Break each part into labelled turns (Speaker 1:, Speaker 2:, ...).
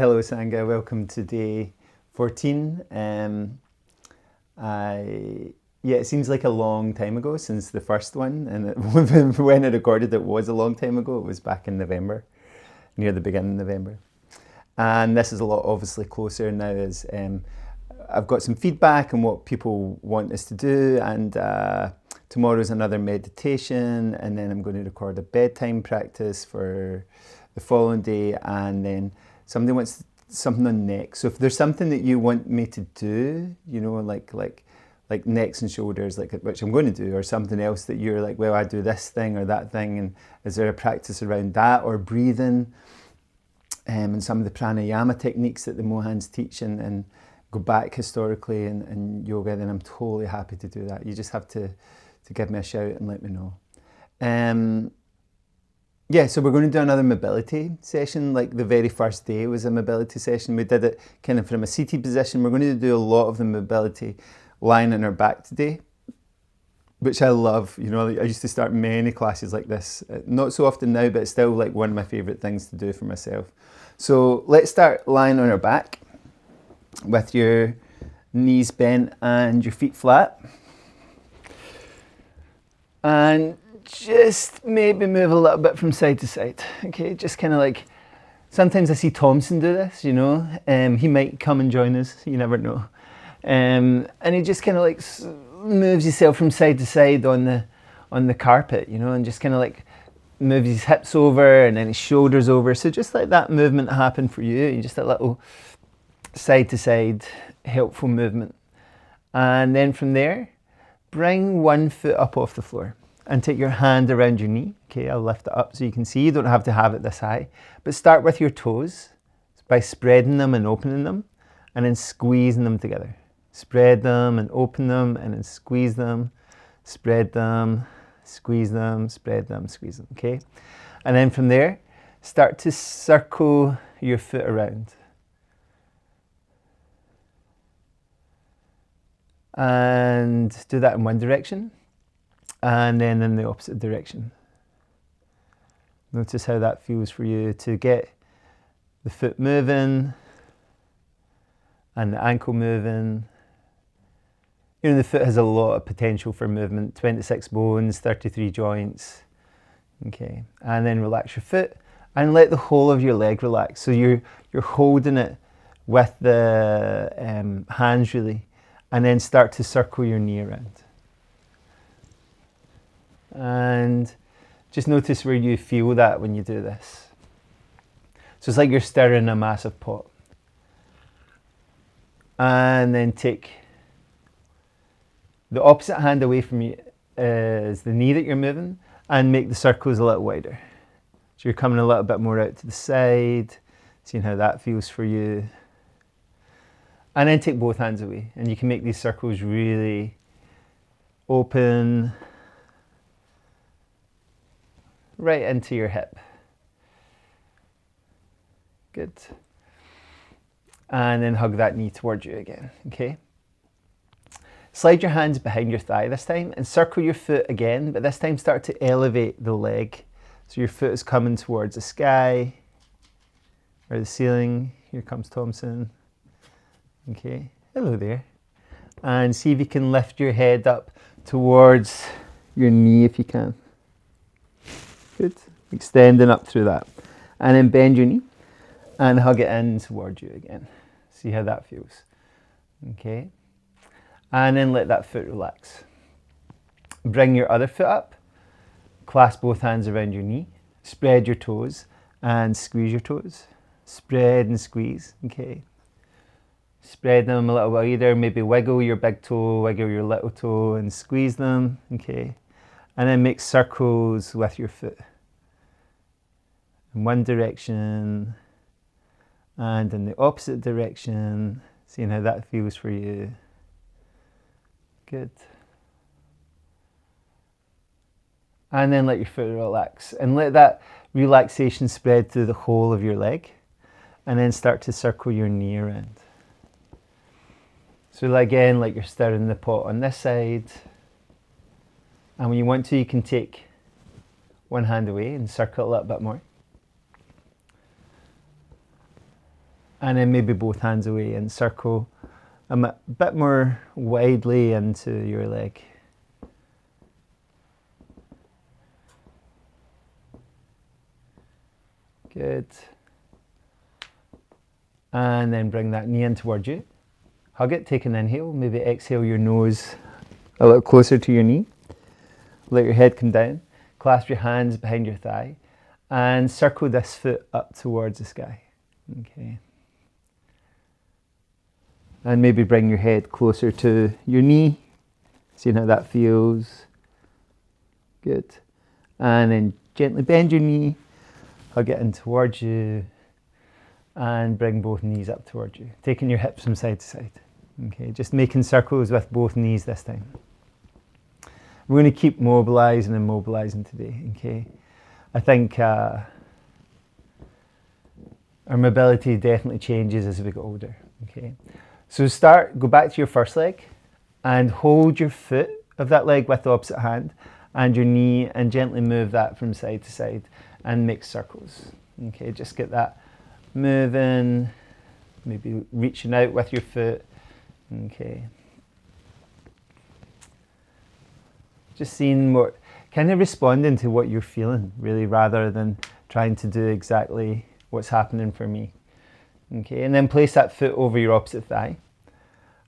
Speaker 1: Hello Sangha, welcome to day 14. It seems like a long time ago since the first one, and when I recorded it was a long time ago. It was back in November, near the beginning of November. And this is a lot obviously closer now as I've got some feedback on what people want us to do, and tomorrow's another meditation, and then I'm going to record a bedtime practice for the following day, and then somebody wants something on neck. So if there's something that you want me to do, you know, like necks and shoulders, which I'm going to do, or something else that you're like, well, I do this thing or that thing, and is there a practice around that, or breathing, and some of the pranayama techniques that the Mohans teach and go back historically in yoga, then I'm totally happy to do that. You just have to give me a shout and let me know. So we're going to do another mobility session. Like the very first day was a mobility session. We did it kind of from a seated position. We're going to do a lot of the mobility lying on our back today, which I love. You know, I used to start many classes like this. Not so often now, but it's still like one of my favorite things to do for myself. So let's start lying on our back with your knees bent and your feet flat. And just maybe move a little bit from side to side. Okay, just kind of like, sometimes I see Thompson do this, you know. He might come and join us, you never know. And he just kind of like moves himself from side to side on the carpet, you know, and just kind of like moves his hips over and then his shoulders over. So just let that movement happen for you, just a little side to side helpful movement. And then from there, bring one foot up off the floor and take your hand around your knee. Okay, I'll lift it up so you can see. You don't have to have it this high, but start with your toes by spreading them and opening them and then squeezing them together. Spread them and open them and then squeeze them, spread them, squeeze them, spread them, squeeze them, okay? And then from there, start to circle your foot around. And do that in one direction and then in the opposite direction. Notice how that feels for you to get the foot moving and the ankle moving. You know, the foot has a lot of potential for movement, 26 bones, 33 joints. Okay, and then relax your foot and let the whole of your leg relax. So you're holding it with the hands really, and then start to circle your knee around. And just notice where you feel that when you do this. So it's like you're stirring a massive pot. And then take the opposite hand away from you is the knee that you're moving, and make the circles a little wider. So you're coming a little bit more out to the side, seeing how that feels for you. And then take both hands away, and you can make these circles really open right into your hip. Good. And then hug that knee towards you again, okay? Slide your hands behind your thigh this time and circle your foot again, but this time start to elevate the leg. So your foot is coming towards the sky or the ceiling. Here comes Thompson. Okay, hello there. And see if you can lift your head up towards your knee if you can. Good. Extending up through that. And then bend your knee and hug it in towards you again. See how that feels. Okay. And then let that foot relax. Bring your other foot up. Clasp both hands around your knee. Spread your toes and squeeze your toes. Spread and squeeze. Okay. Spread them a little wider. Maybe wiggle your big toe, wiggle your little toe and squeeze them. Okay. And then make circles with your foot. In one direction and in the opposite direction, seeing how that feels for you. Good. And then let your foot relax and let that relaxation spread through the whole of your leg, and then start to circle your knee around. So again, like you're stirring the pot on this side, and when you want to, you can take one hand away and circle a little bit more. And then maybe both hands away and circle a bit more widely into your leg. Good. And then bring that knee in towards you. Hug it, take an inhale, maybe exhale your nose a little closer to your knee. Let your head come down, clasp your hands behind your thigh, and circle this foot up towards the sky. Okay. And maybe bring your head closer to your knee, seeing how that feels. Good. And then gently bend your knee, hug it in towards you, and bring both knees up towards you, taking your hips from side to side. Okay, just making circles with both knees this time. We're going to keep mobilizing and mobilizing today. Okay, I think our mobility definitely changes as we get older. Okay, so go back to your first leg and hold your foot of that leg with the opposite hand and your knee, and gently move that from side to side and make circles. Okay, just get that moving, maybe reaching out with your foot. Okay. Just seeing what, kind of responding to what you're feeling, really, rather than trying to do exactly what's happening for me. Okay, and then place that foot over your opposite thigh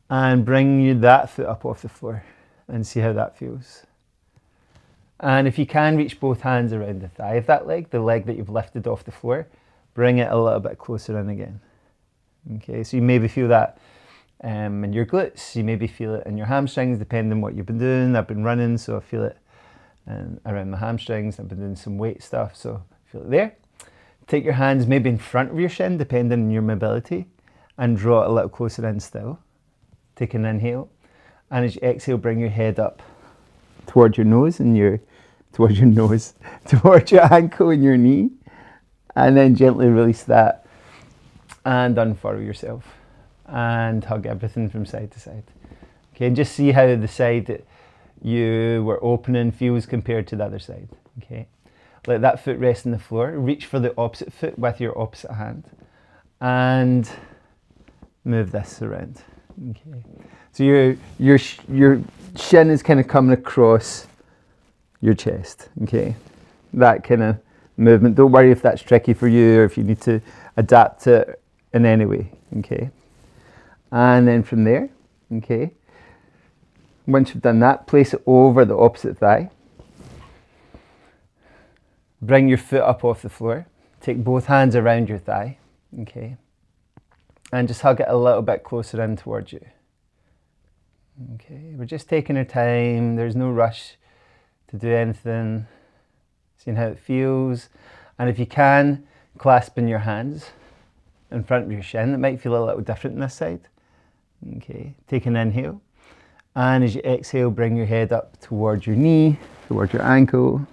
Speaker 1: and bring that foot up off the floor and see how that feels. And if you can, reach both hands around the thigh of that leg, the leg that you've lifted off the floor, bring it a little bit closer in again. Okay, so you maybe feel that in your glutes, you maybe feel it in your hamstrings, depending on what you've been doing. I've been running, so I feel it around my hamstrings. I've been doing some weight stuff, so I feel it there. Take your hands maybe in front of your shin, depending on your mobility, and draw it a little closer in still. Take an inhale, and as you exhale, bring your head up towards your nose and towards your ankle and your knee, and then gently release that and unfurrow yourself and hug everything from side to side. Okay, and just see how the side that you were opening feels compared to the other side. Okay, let that foot rest on the floor. Reach for the opposite foot with your opposite hand and move this around. Okay, so your shin is kind of coming across your chest. Okay, that kind of movement. Don't worry if that's tricky for you or if you need to adapt it in any way. Okay, and then from there, okay, once you've done that, place it over the opposite thigh. Bring your foot up off the floor. Take both hands around your thigh. Okay, and just hug it a little bit closer in towards you. Okay, we're just taking our time. There's no rush to do anything. Seeing how it feels. And if you can, clasping your hands in front of your shin. It might feel a little different on this side. Okay, take an inhale. And as you exhale, bring your head up towards your knee, towards your ankle.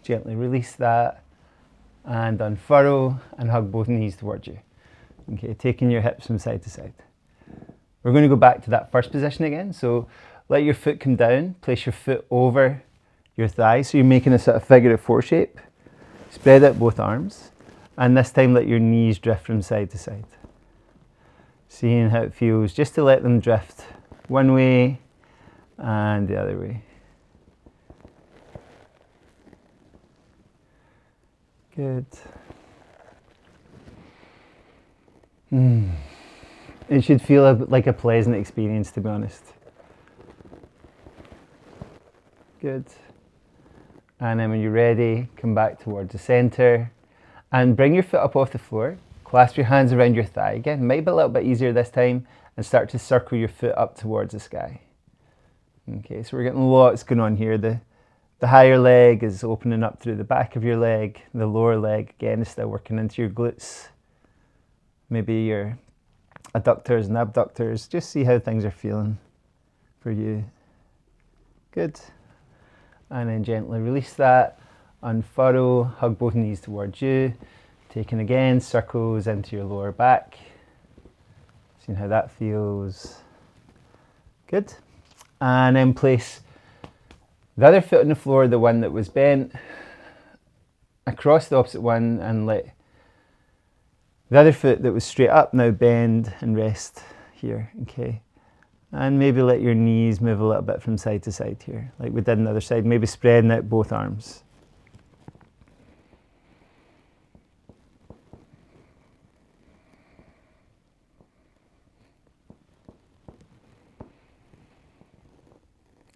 Speaker 1: Gently release that and unfurrow and hug both knees towards you. Okay, taking your hips from side to side. We're going to go back to that first position again. So let your foot come down, place your foot over your thigh. So you're making a sort of figure of four shape. Spread out both arms. And this time let your knees drift from side to side. Seeing how it feels, just to let them drift one way and the other way. Good. It should feel like a pleasant experience, to be honest. Good. And then when you're ready, come back towards the center and bring your foot up off the floor. Clasp your hands around your thigh again. Might be a little bit easier this time, and start to circle your foot up towards the sky. Okay, so we're getting lots going on here. The higher leg is opening up through the back of your leg. The lower leg, again, is still working into your glutes. Maybe your adductors and abductors. Just see how things are feeling for you. Good. And then gently release that. Unfurrow, hug both knees towards you. Taking again circles into your lower back. Seeing how that feels. Good. And then place the other foot on the floor, the one that was bent, across the opposite one, and let The other foot that was straight up, now bend and rest here, okay? And maybe let your knees move a little bit from side to side here, like we did on the other side, maybe spreading out both arms.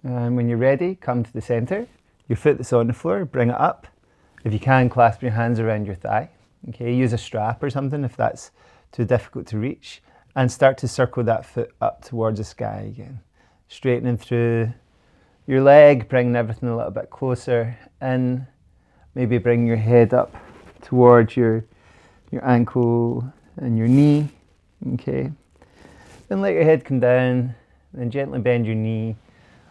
Speaker 1: And when you're ready, come to the center. Your foot that's on the floor, bring it up. If you can, clasp your hands around your thigh. Okay, use a strap or something if that's too difficult to reach. And start to circle that foot up towards the sky again. Straightening through your leg, bringing everything a little bit closer in. Maybe bring your head up towards your ankle and your knee. Okay. Then let your head come down. Then gently bend your knee.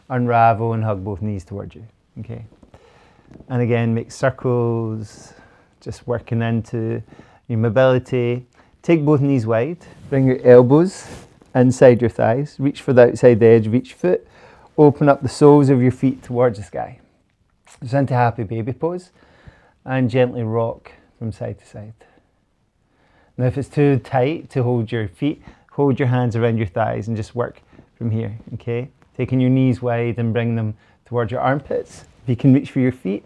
Speaker 1: Unravel and hug both knees towards you. Okay. And again, make circles, just working into your mobility. Take both knees wide, bring your elbows inside your thighs, reach for the outside edge of each foot, open up the soles of your feet towards the sky. Just into happy baby pose, and gently rock from side to side. Now if it's too tight to hold your feet, hold your hands around your thighs and just work from here, okay? Taking your knees wide and bring them towards your armpits. If you can reach for your feet,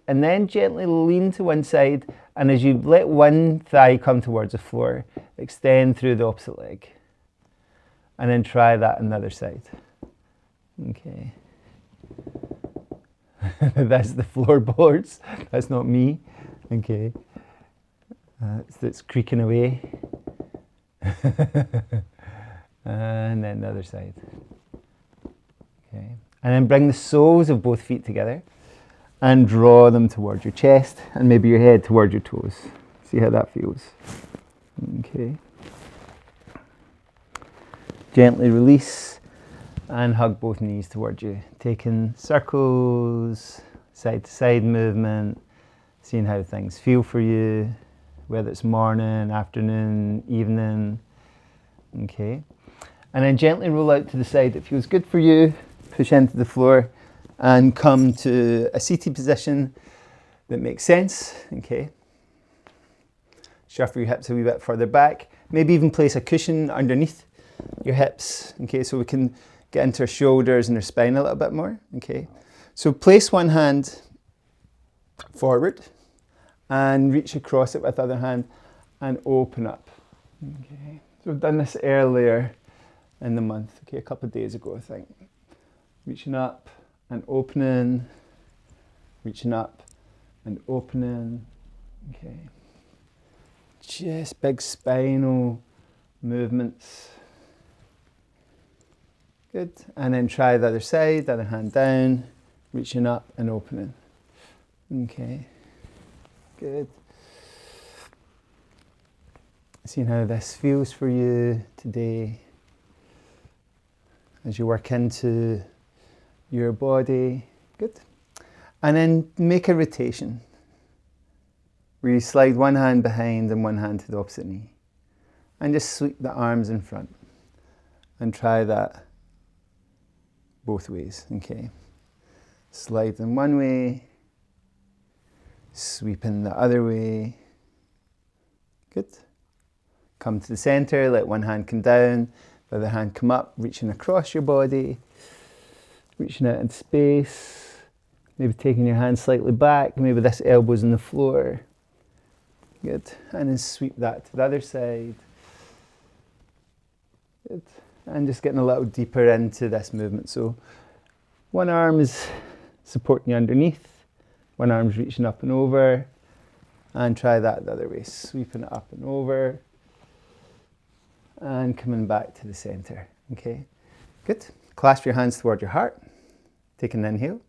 Speaker 1: and then gently lean to one side, and as you let one thigh come towards the floor, extend through the opposite leg. And then try that on the other side. Okay. That's the floorboards, that's not me. Okay. It's creaking away. And then the other side. Okay. And then bring the soles of both feet together and draw them towards your chest and maybe your head towards your toes. See how that feels. Okay. Gently release and hug both knees towards you. Taking circles, side to side movement, seeing how things feel for you, whether it's morning, afternoon, evening. Okay. And then gently roll out to the side that feels good for you. Push into the floor and come to a seated position that makes sense. Okay. Shuffle your hips a wee bit further back. Maybe even place a cushion underneath your hips. Okay, so we can get into our shoulders and our spine a little bit more. Okay. So place one hand forward and reach across it with the other hand and open up. Okay. So we've done this earlier in the month. Okay, a couple of days ago, I think. Reaching up and opening, reaching up and opening. Okay. Just big spinal movements. Good. And then try the other side, the other hand down, reaching up and opening. Okay. Good. Seeing how this feels for you today as you work into your body. Good. And then make a rotation where you slide one hand behind and one hand to the opposite knee. And just sweep the arms in front. And try that both ways. Okay. Slide them one way, sweeping the other way. Good. Come to the center, let one hand come down, the other hand come up, reaching across your body. Reaching out in space, maybe taking your hand slightly back, maybe this elbow's on the floor. Good. And then sweep that to the other side. Good. And just getting a little deeper into this movement. So one arm is supporting you underneath, one arm's reaching up and over, and try that the other way, sweeping it up and over, and coming back to the center. Okay, good. Clasp your hands toward your heart. Take an inhale.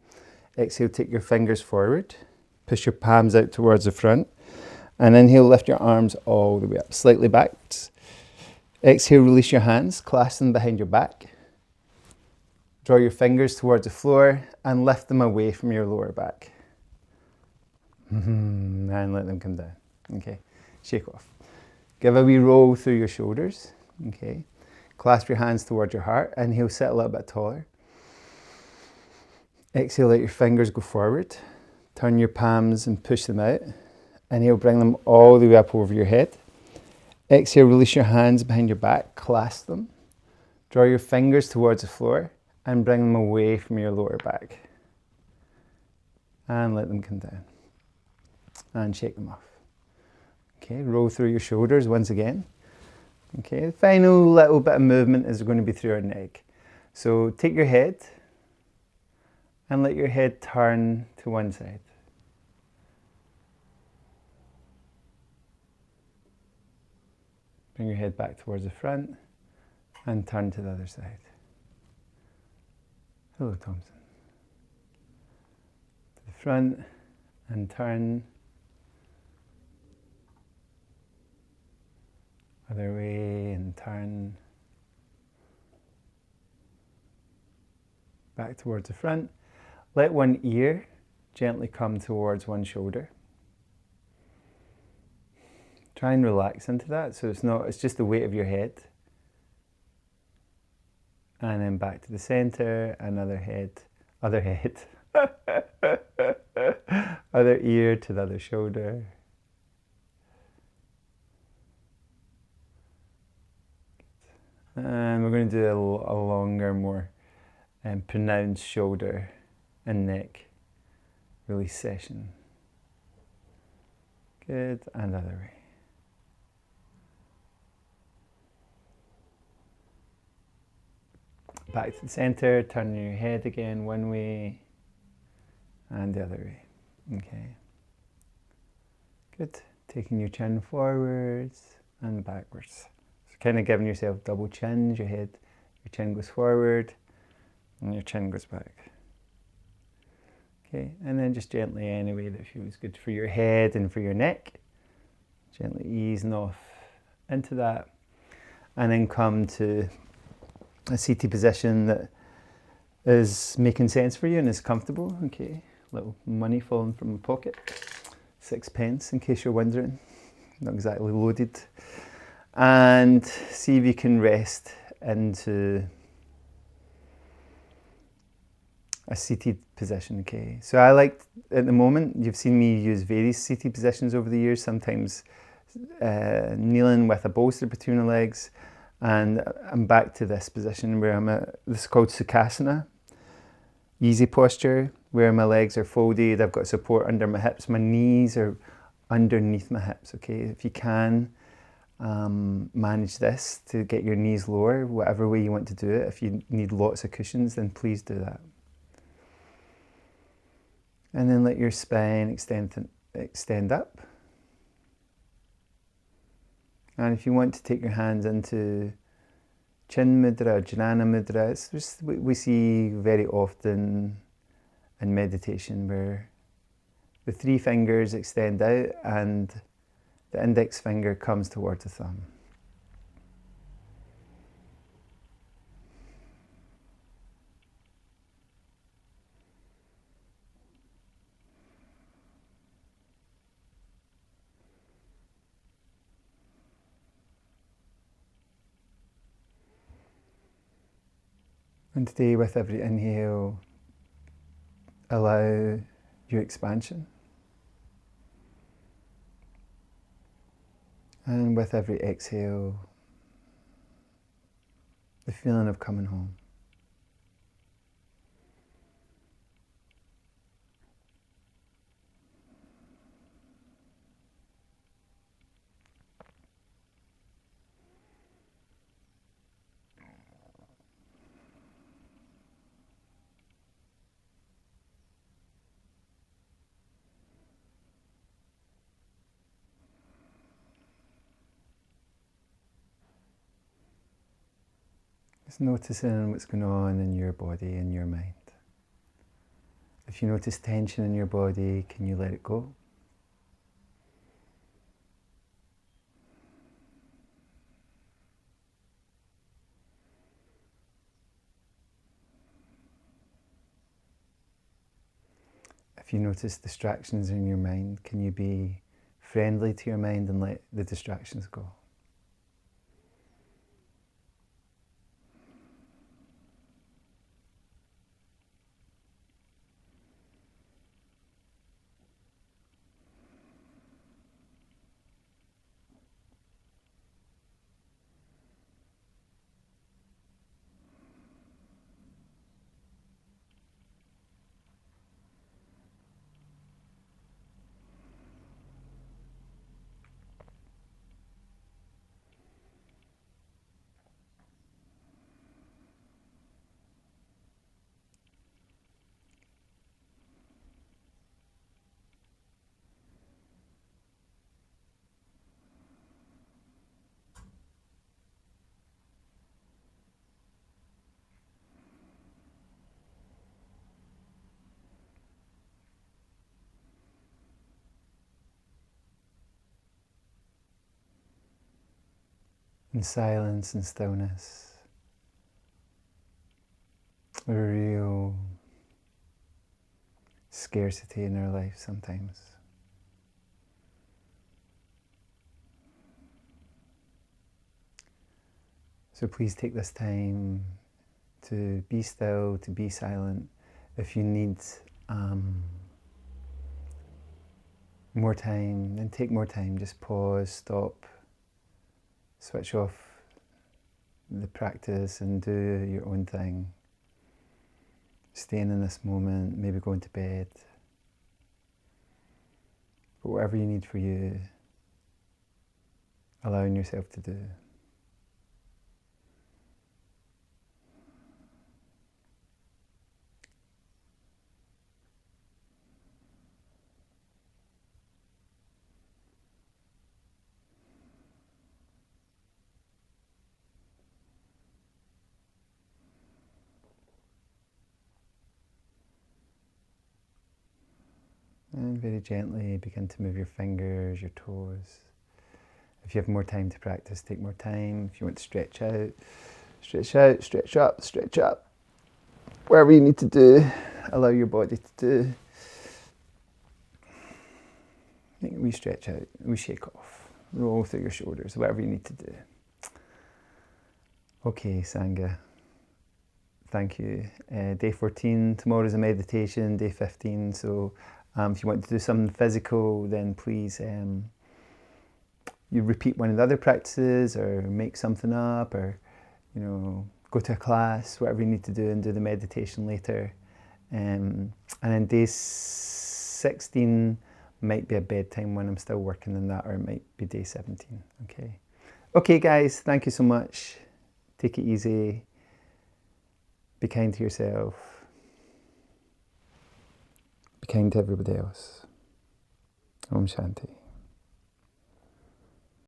Speaker 1: Exhale, take your fingers forward. Push your palms out towards the front. And inhale, lift your arms all the way up, slightly back. Exhale, release your hands, clasp them behind your back. Draw your fingers towards the floor and lift them away from your lower back. And let them come down. Okay, shake off. Give a wee roll through your shoulders. Okay. Clasp your hands towards your heart. Inhale, sit a little bit taller. Exhale, let your fingers go forward. Turn your palms and push them out. Inhale, bring them all the way up over your head. Exhale, release your hands behind your back, clasp them. Draw your fingers towards the floor and bring them away from your lower back. And let them come down. And shake them off. Okay, roll through your shoulders once again. Okay, the final little bit of movement is going to be through our neck. So take your head and let your head turn to one side. Bring your head back towards the front and turn to the other side. Hello, Thompson. To the front and turn. Other way and turn. Back towards the front. Let one ear gently come towards one shoulder. Try and relax into that, so it's just the weight of your head. And then back to the center, another head, other ear to the other shoulder. And we're going to do a longer, more pronounced shoulder and neck release session. Good, and other way. Back to the center, turning your head again one way and the other way. Okay. Good. Taking your chin forwards and backwards. So kind of giving yourself double chins. Your chin goes forward and your chin goes back. Okay, and then just gently any way that feels good for your head and for your neck. Gently easing off into that. And then come to a seated position that is making sense for you and is comfortable. Okay, little money falling from my pocket. 6 pence in case you're wondering. Not exactly loaded. And see if you can rest into a seated position. Okay, so I like, at the moment, you've seen me use various seated positions over the years, sometimes kneeling with a bolster between the legs. And I'm back to this position where this is called Sukhasana, easy posture, where my legs are folded, I've got support under my hips, my knees are underneath my hips, okay? If you can manage this to get your knees lower, whatever way you want to do it, if you need lots of cushions, then please do that. And then let your spine extend up. And if you want to take your hands into Chin Mudra, Jnana Mudra, it's just what we see very often in meditation, where the 3 fingers extend out and the index finger comes towards the thumb. And today, with every inhale, allow your expansion. And with every exhale, the feeling of coming home. Just noticing what's going on in your body and your mind. If you notice tension in your body, can you let it go? If you notice distractions in your mind, can you be friendly to your mind and let the distractions go? in silence and stillness. A real scarcity in our life sometimes. So please take this time to be still, to be silent. If you need more time, then take more time. Just pause, stop, switch off the practice and do your own thing. Staying in this moment, maybe going to bed. But whatever you need for you, allowing yourself to do. And very gently begin to move your fingers, your toes. If you have more time to practice, take more time. If you want to stretch out, stretch out, stretch up, stretch up. Whatever you need to do, allow your body to do. We stretch out, we shake off, roll through your shoulders, whatever you need to do. Okay, Sangha. Thank you. Day 14, tomorrow's a meditation, day 15, so if you want to do something physical, then please you repeat one of the other practices or make something up or, go to a class, whatever you need to do and do the meditation later. And then day 16 might be a bedtime one. I'm still working on that, or it might be day 17. Okay, guys, thank you so much. Take it easy. Be kind to yourself. Be kind to everybody else. Om Shanti.